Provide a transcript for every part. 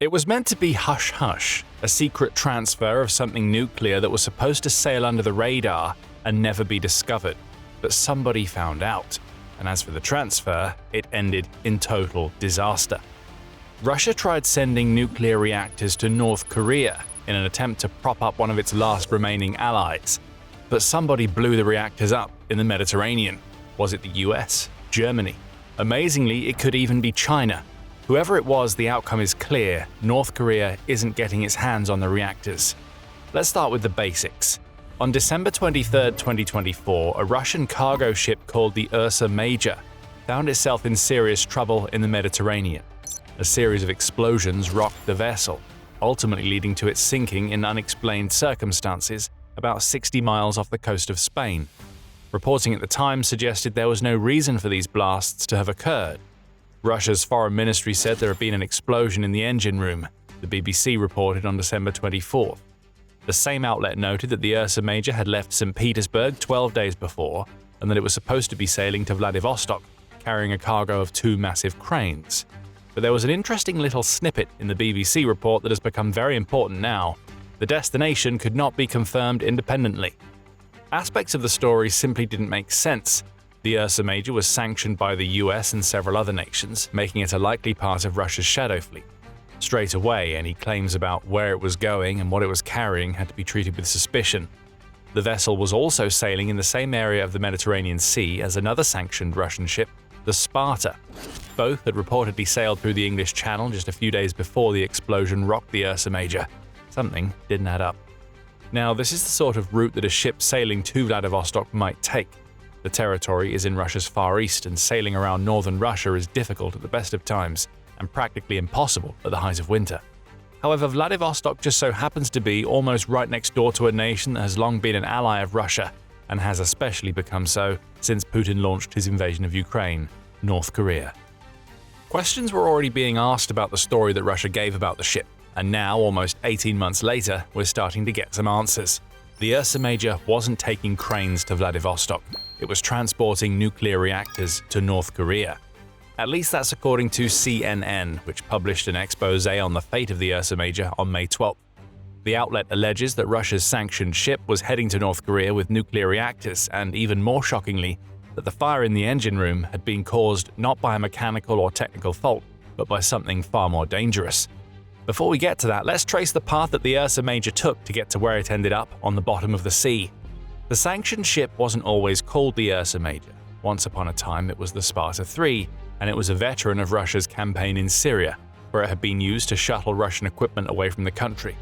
It was meant to be hush-hush, a secret transfer of something nuclear that was supposed to sail under the radar and never be discovered. But somebody found out, and as for the transfer, it ended in total disaster. Russia tried sending nuclear reactors to North Korea in an attempt to prop up one of its last remaining allies. But somebody blew the reactors up in the Mediterranean. Was it the US? Germany? Amazingly, it could even be China. Whoever it was, the outcome is clear. North Korea isn't getting its hands on the reactors. Let's start with the basics. On December 23, 2024, a Russian cargo ship called the Ursa Major found itself in serious trouble in the Mediterranean. A series of explosions rocked the vessel, ultimately leading to its sinking in unexplained circumstances about 60 miles off the coast of Spain. Reporting at the time suggested there was no reason for these blasts to have occurred. Russia's foreign ministry said there had been an explosion in the engine room, the BBC reported on December 24th. The same outlet noted that the Ursa Major had left St. Petersburg 12 days before and that it was supposed to be sailing to Vladivostok, carrying a cargo of 2 massive cranes. But there was an interesting little snippet in the BBC report that has become very important now. The destination could not be confirmed independently. Aspects of the story simply didn't make sense. The Ursa Major was sanctioned by the US and several other nations, making it a likely part of Russia's shadow fleet. Straight away, any claims about where it was going and what it was carrying had to be treated with suspicion. The vessel was also sailing in the same area of the Mediterranean Sea as another sanctioned Russian ship, the Sparta. Both had reportedly sailed through the English Channel just a few days before the explosion rocked the Ursa Major. Something didn't add up. Now, this is the sort of route that a ship sailing to Vladivostok might take. The territory is in Russia's far east, and sailing around northern Russia is difficult at the best of times and practically impossible at the height of winter. However, Vladivostok just so happens to be almost right next door to a nation that has long been an ally of Russia and has especially become so since Putin launched his invasion of Ukraine, North Korea. Questions were already being asked about the story that Russia gave about the ship, and now, almost 18 months later, we're starting to get some answers. The Ursa Major wasn't taking cranes to Vladivostok. It was transporting nuclear reactors to North Korea. At least that's according to CNN, which published an expose on the fate of the Ursa Major on May 12th. The outlet alleges that Russia's sanctioned ship was heading to North Korea with nuclear reactors, and even more shockingly, that the fire in the engine room had been caused not by a mechanical or technical fault, but by something far more dangerous. Before we get to that, let's trace the path that the Ursa Major took to get to where it ended up on the bottom of the sea. The sanctioned ship wasn't always called the Ursa Major. Once upon a time, it was the Sparta III, and it was a veteran of Russia's campaign in Syria, where it had been used to shuttle Russian equipment away from the country.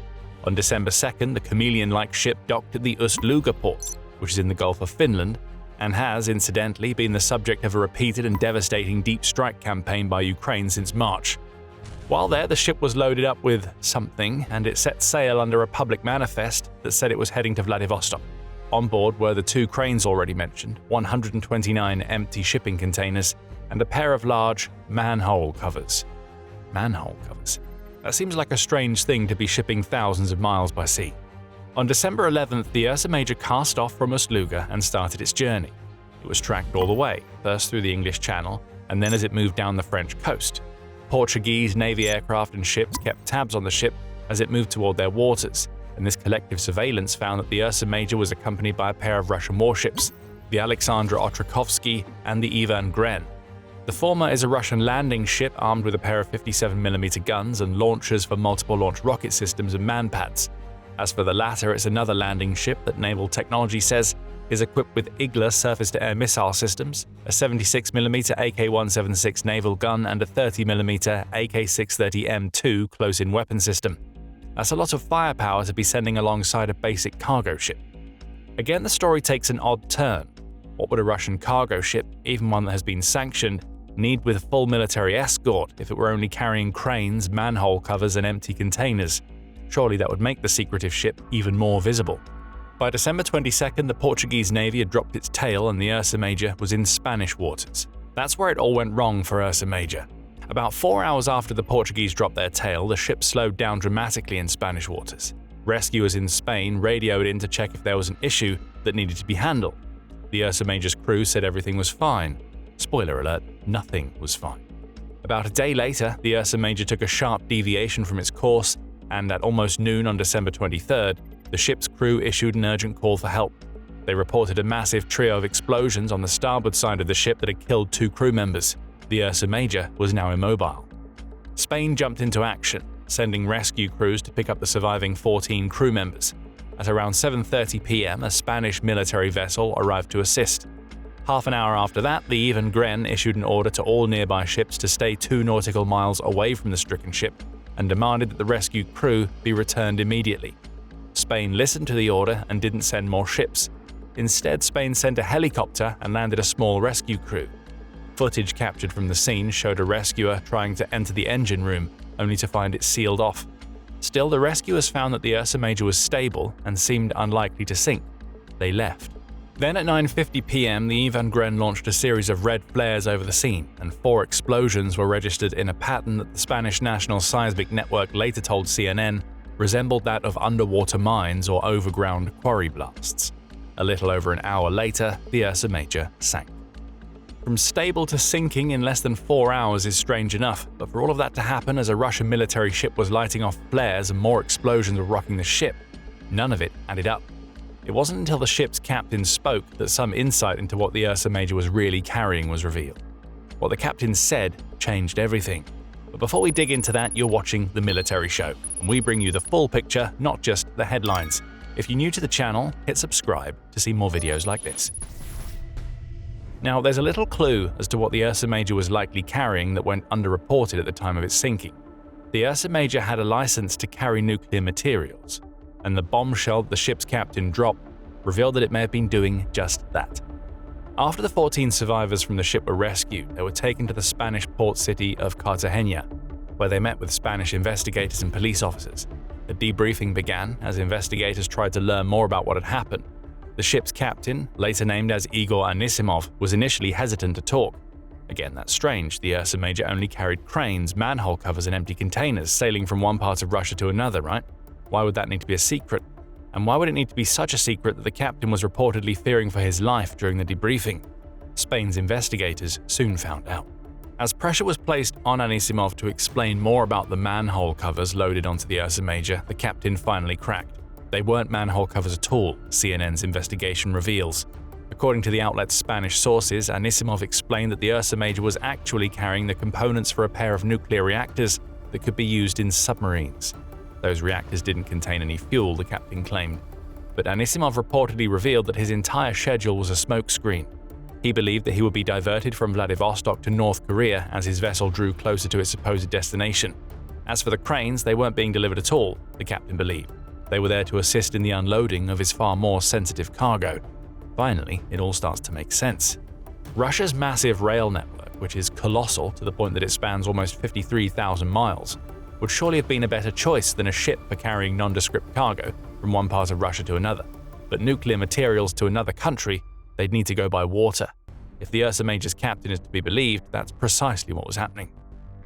On December 2nd, the chameleon-like ship docked at the Ust-Luga port, which is in the Gulf of Finland, and has, incidentally, been the subject of a repeated and devastating deep strike campaign by Ukraine since March. While there, the ship was loaded up with something, and it set sail under a public manifest that said it was heading to Vladivostok. On board were the 2 cranes already mentioned, 129 empty shipping containers, and a pair of large manhole covers. Manhole covers? That seems like a strange thing to be shipping thousands of miles by sea. On December 11th, the Ursa Major cast off from Ust-Luga and started its journey. It was tracked all the way, first through the English Channel, and then as it moved down the French coast. Portuguese Navy aircraft and ships kept tabs on the ship as it moved toward their waters, and this collective surveillance found that the Ursa Major was accompanied by a pair of Russian warships, the Alexander Otrakhovsky and the Ivan Gren. The former is a Russian landing ship armed with a pair of 57mm guns and launchers for multiple launch rocket systems and manpads. As for the latter, it's another landing ship that Naval Technology says is equipped with Igla surface-to-air missile systems, a 76mm AK-176 naval gun, and a 30mm AK-630M2 close-in weapon system. That's a lot of firepower to be sending alongside a basic cargo ship. Again, the story takes an odd turn. What would a Russian cargo ship, even one that has been sanctioned, need with full military escort if it were only carrying cranes, manhole covers, and empty containers? Surely that would make the secretive ship even more visible. By December 22nd, the Portuguese Navy had dropped its tail and the Ursa Major was in Spanish waters. That's where it all went wrong for Ursa Major. About 4 hours after the Portuguese dropped their tail, the ship slowed down dramatically in Spanish waters. Rescuers in Spain radioed in to check if there was an issue that needed to be handled. The Ursa Major's crew said everything was fine. Spoiler alert, nothing was fine. About a day later, the Ursa Major took a sharp deviation from its course, and at almost noon on December 23rd, the ship's crew issued an urgent call for help. They reported a massive trio of explosions on the starboard side of the ship that had killed 2 crew members. The Ursa Major was now immobile. Spain jumped into action, sending rescue crews to pick up the surviving 14 crew members. At around 7:30 p.m., a Spanish military vessel arrived to assist. Half an hour after that, the Even Gren issued an order to all nearby ships to stay 2 nautical miles away from the stricken ship and demanded that the rescue crew be returned immediately. Spain listened to the order and didn't send more ships. Instead, Spain sent a helicopter and landed a small rescue crew. Footage captured from the scene showed a rescuer trying to enter the engine room, only to find it sealed off. Still, the rescuers found that the Ursa Major was stable and seemed unlikely to sink. They left. Then at 9:50 p.m., the Even Gren launched a series of red flares over the scene, and 4 explosions were registered in a pattern that the Spanish National Seismic Network later told CNN resembled that of underwater mines or overground quarry blasts. A little over an hour later, the Ursa Major sank. From stable to sinking in less than 4 hours is strange enough, but for all of that to happen as a Russian military ship was lighting off flares and more explosions were rocking the ship, none of it added up. It wasn't until the ship's captain spoke that some insight into what the Ursa Major was really carrying was revealed. What the captain said changed everything. But before we dig into that, you're watching The Military Show, and we bring you the full picture, not just the headlines. If you're new to the channel, hit subscribe to see more videos like this. Now, there's a little clue as to what the Ursa Major was likely carrying that went underreported at the time of its sinking. The Ursa Major had a license to carry nuclear materials, and the bombshell the ship's captain dropped revealed that it may have been doing just that. After the 14 survivors from the ship were rescued, they were taken to the Spanish port city of Cartagena, where they met with Spanish investigators and police officers. A debriefing began as investigators tried to learn more about what had happened. The ship's captain, later named as Igor Anisimov, was initially hesitant to talk. Again, that's strange. The Ursa Major only carried cranes, manhole covers, and empty containers sailing from one part of Russia to another, right? Why would that need to be a secret? And why would it need to be such a secret that the captain was reportedly fearing for his life during the debriefing? Spain's investigators soon found out. As pressure was placed on Anisimov to explain more about the manhole covers loaded onto the Ursa Major, the captain finally cracked. They weren't manhole covers at all, CNN's investigation reveals. According to the outlet's Spanish sources, Anisimov explained that the Ursa Major was actually carrying the components for a pair of nuclear reactors that could be used in submarines. Those reactors didn't contain any fuel, the captain claimed. But Anisimov reportedly revealed that his entire schedule was a smokescreen. He believed that he would be diverted from Vladivostok to North Korea as his vessel drew closer to its supposed destination. As for the cranes, they weren't being delivered at all, the captain believed. They were there to assist in the unloading of his far more sensitive cargo. Finally, it all starts to make sense. Russia's massive rail network, which is colossal to the point that it spans almost 53,000 miles, would surely have been a better choice than a ship for carrying nondescript cargo from one part of Russia to another. But nuclear materials to another country, they'd need to go by water. If the Ursa Major's captain is to be believed, that's precisely what was happening.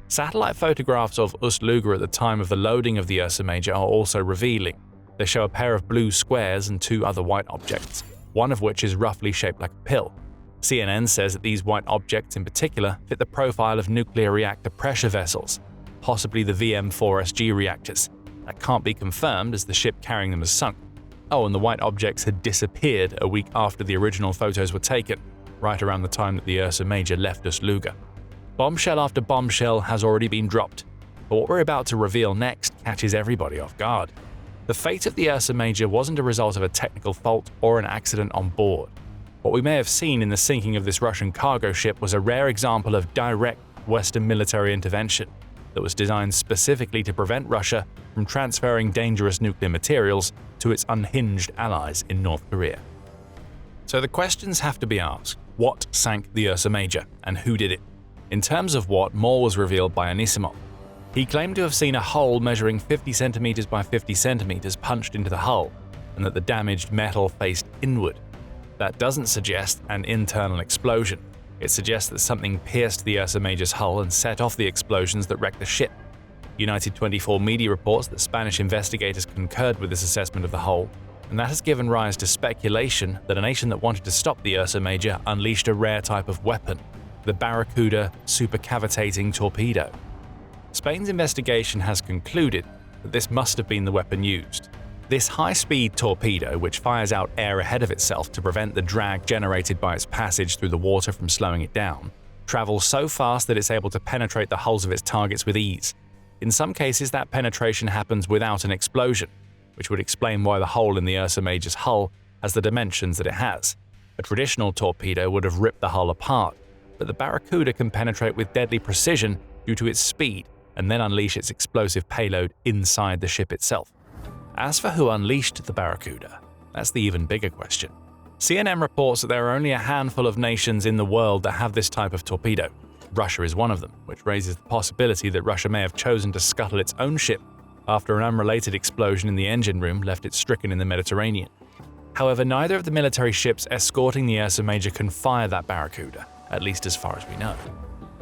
Satellite photographs of Ust-Luga at the time of the loading of the Ursa Major are also revealing. They show a pair of blue squares and 2 other white objects, one of which is roughly shaped like a pill. CNN says that these white objects in particular fit the profile of nuclear reactor pressure vessels, possibly the VM-4SG reactors. That can't be confirmed as the ship carrying them has sunk. Oh, and the white objects had disappeared a week after the original photos were taken, right around the time that the Ursa Major left Ust-Luga. Bombshell after bombshell has already been dropped, but what we're about to reveal next catches everybody off guard. The fate of the Ursa Major wasn't a result of a technical fault or an accident on board. What we may have seen in the sinking of this Russian cargo ship was a rare example of direct Western military intervention that was designed specifically to prevent Russia from transferring dangerous nuclear materials to its unhinged allies in North Korea. So the questions have to be asked. What sank the Ursa Major, and who did it? In terms of what, more was revealed by Anisimov. He claimed to have seen a hole measuring 50 centimeters by 50 centimeters punched into the hull, and that the damaged metal faced inward. That doesn't suggest an internal explosion. It suggests that something pierced the Ursa Major's hull and set off the explosions that wrecked the ship. United 24 media reports that Spanish investigators concurred with this assessment of the hull, and that has given rise to speculation that a nation that wanted to stop the Ursa Major unleashed a rare type of weapon, the Barracuda supercavitating torpedo. Spain's investigation has concluded that this must have been the weapon used. This high-speed torpedo, which fires out air ahead of itself to prevent the drag generated by its passage through the water from slowing it down, travels so fast that it's able to penetrate the hulls of its targets with ease. In some cases, that penetration happens without an explosion, which would explain why the hole in the Ursa Major's hull has the dimensions that it has. A traditional torpedo would have ripped the hull apart, but the Barracuda can penetrate with deadly precision due to its speed and then unleash its explosive payload inside the ship itself. As for who unleashed the Barracuda, that's the even bigger question. CNN reports that there are only a handful of nations in the world that have this type of torpedo. Russia is one of them, which raises the possibility that Russia may have chosen to scuttle its own ship after an unrelated explosion in the engine room left it stricken in the Mediterranean. However, neither of the military ships escorting the Ursa Major can fire that Barracuda, at least as far as we know.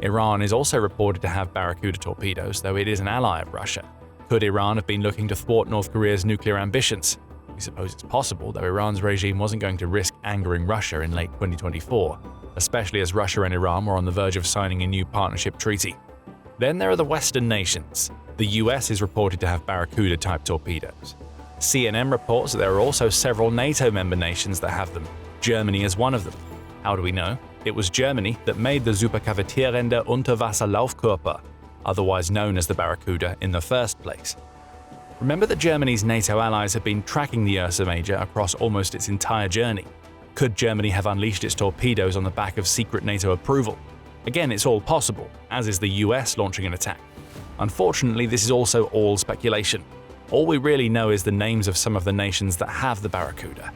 Iran is also reported to have Barracuda torpedoes, though it is an ally of Russia. Could Iran have been looking to thwart North Korea's nuclear ambitions? We suppose it's possible, though Iran's regime wasn't going to risk angering Russia in late 2024, especially as Russia and Iran were on the verge of signing a new partnership treaty. Then there are the Western nations. The US is reported to have Barracuda-type torpedoes. CNN reports that there are also several NATO member nations that have them. Germany is one of them. How do we know? It was Germany that made the superkavitierende Unterwasserlaufkörper, otherwise known as the Barracuda, in the first place. Remember that Germany's NATO allies have been tracking the Ursa Major across almost its entire journey. Could Germany have unleashed its torpedoes on the back of secret NATO approval? Again, it's all possible, as is the US launching an attack. Unfortunately, this is also all speculation. All we really know is the names of some of the nations that have the Barracuda.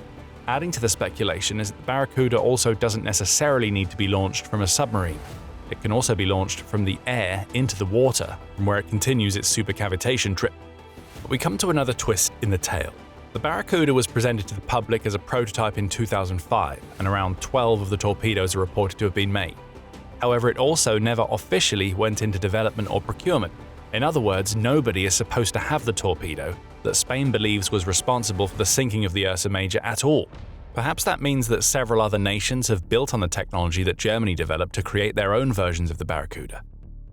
Adding to the speculation is that the Barracuda also doesn't necessarily need to be launched from a submarine. It can also be launched from the air into the water, from where it continues its supercavitation trip. But we come to another twist in the tale. The Barracuda was presented to the public as a prototype in 2005, and around 12 of the torpedoes are reported to have been made. However, it also never officially went into development or procurement. In other words, nobody is supposed to have the torpedo that Spain believes was responsible for the sinking of the Ursa Major at all. Perhaps that means that several other nations have built on the technology that Germany developed to create their own versions of the Barracuda.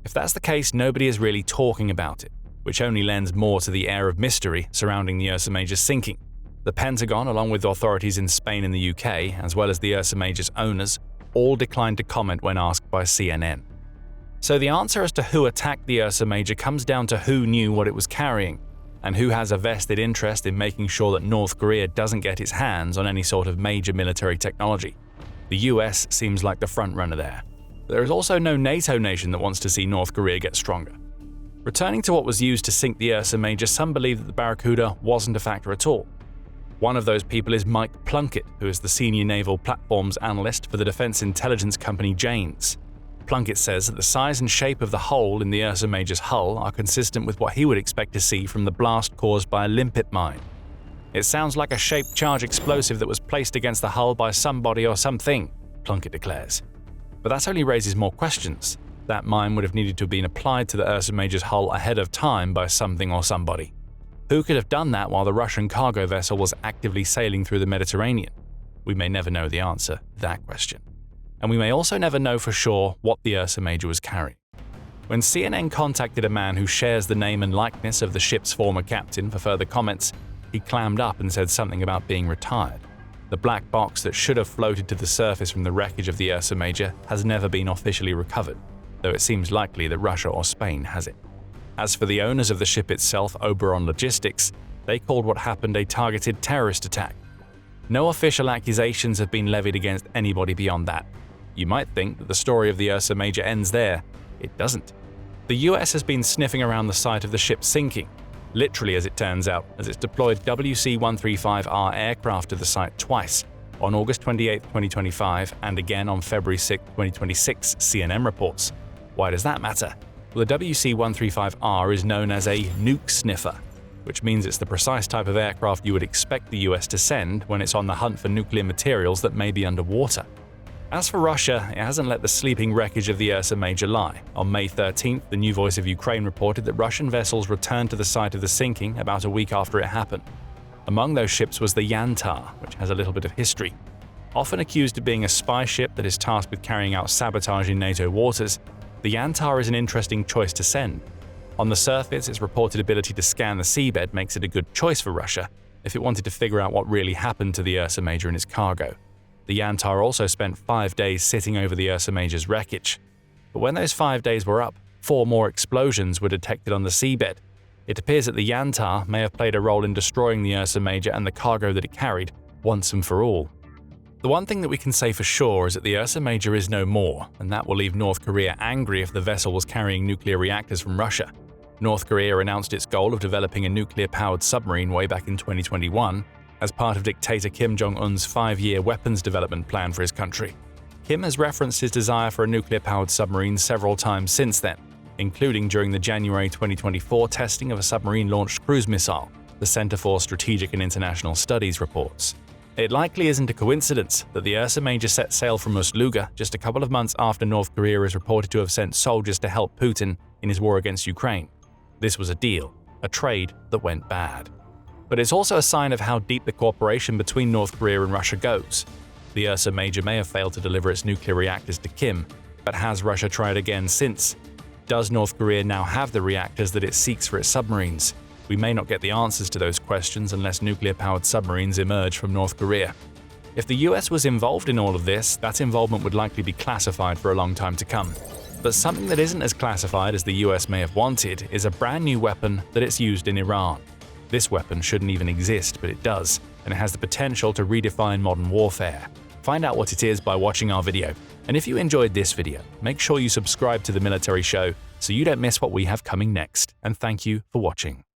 If that's the case, nobody is really talking about it, which only lends more to the air of mystery surrounding the Ursa Major's sinking. The Pentagon, along with authorities in Spain and the UK, as well as the Ursa Major's owners, all declined to comment when asked by CNN. So the answer as to who attacked the Ursa Major comes down to who knew what it was carrying, and who has a vested interest in making sure that North Korea doesn't get its hands on any sort of major military technology. The US seems like the frontrunner there. But there is also no NATO nation that wants to see North Korea get stronger. Returning to what was used to sink the Ursa Major, some believe that the Barracuda wasn't a factor at all. One of those people is Mike Plunkett, who is the senior naval platforms analyst for the defense intelligence company Janes. Plunkett says that the size and shape of the hole in the Ursa Major's hull are consistent with what he would expect to see from the blast caused by a limpet mine. It sounds like a shaped charge explosive that was placed against the hull by somebody or something, Plunkett declares. But that only raises more questions. That mine would have needed to have been applied to the Ursa Major's hull ahead of time by something or somebody. Who could have done that while the Russian cargo vessel was actively sailing through the Mediterranean? We may never know the answer to that question. And we may also never know for sure what the Ursa Major was carrying. When CNN contacted a man who shares the name and likeness of the ship's former captain for further comments, he clammed up and said something about being retired. The black box that should have floated to the surface from the wreckage of the Ursa Major has never been officially recovered, though it seems likely that Russia or Spain has it. As for the owners of the ship itself, Oberon Logistics, they called what happened a targeted terrorist attack. No official accusations have been levied against anybody beyond that. You might think that the story of the Ursa Major ends there. It doesn't. The US has been sniffing around the site of the ship sinking, literally as it turns out, as it's deployed WC-135R aircraft to the site twice, on August 28, 2025 and again on February 6, 2026, CNN reports. Why does that matter? Well, the WC-135R is known as a nuke sniffer, which means it's the precise type of aircraft you would expect the US to send when it's on the hunt for nuclear materials that may be underwater. As for Russia, it hasn't let the sleeping wreckage of the Ursa Major lie. On May 13th, the New Voice of Ukraine reported that Russian vessels returned to the site of the sinking about a week after it happened. Among those ships was the Yantar, which has a little bit of history. Often accused of being a spy ship that is tasked with carrying out sabotage in NATO waters, the Yantar is an interesting choice to send. On the surface, its reported ability to scan the seabed makes it a good choice for Russia if it wanted to figure out what really happened to the Ursa Major and its cargo. The Yantar also spent 5 days sitting over the Ursa Major's wreckage. But when those 5 days were up, 4 more explosions were detected on the seabed. It appears that the Yantar may have played a role in destroying the Ursa Major and the cargo that it carried, once and for all. The one thing that we can say for sure is that the Ursa Major is no more, and that will leave North Korea angry if the vessel was carrying nuclear reactors from Russia. North Korea announced its goal of developing a nuclear-powered submarine way back in 2021, as part of dictator Kim Jong-un's 5-year weapons development plan for his country. Kim has referenced his desire for a nuclear-powered submarine several times since then, including during the January 2024 testing of a submarine-launched cruise missile, the Center for Strategic and International Studies reports. It likely isn't a coincidence that the Ursa Major set sail from Ust-Luga just a couple of months after North Korea is reported to have sent soldiers to help Putin in his war against Ukraine. This was a deal, a trade that went bad. But it's also a sign of how deep the cooperation between North Korea and Russia goes. The Ursa Major may have failed to deliver its nuclear reactors to Kim, but has Russia tried again since? Does North Korea now have the reactors that it seeks for its submarines? We may not get the answers to those questions unless nuclear-powered submarines emerge from North Korea. If the US was involved in all of this, that involvement would likely be classified for a long time to come. But something that isn't as classified as the US may have wanted is a brand new weapon that it's used in Iran. This weapon shouldn't even exist, but it does, and it has the potential to redefine modern warfare. Find out what it is by watching our video. And if you enjoyed this video, make sure you subscribe to The Military Show so you don't miss what we have coming next. And thank you for watching.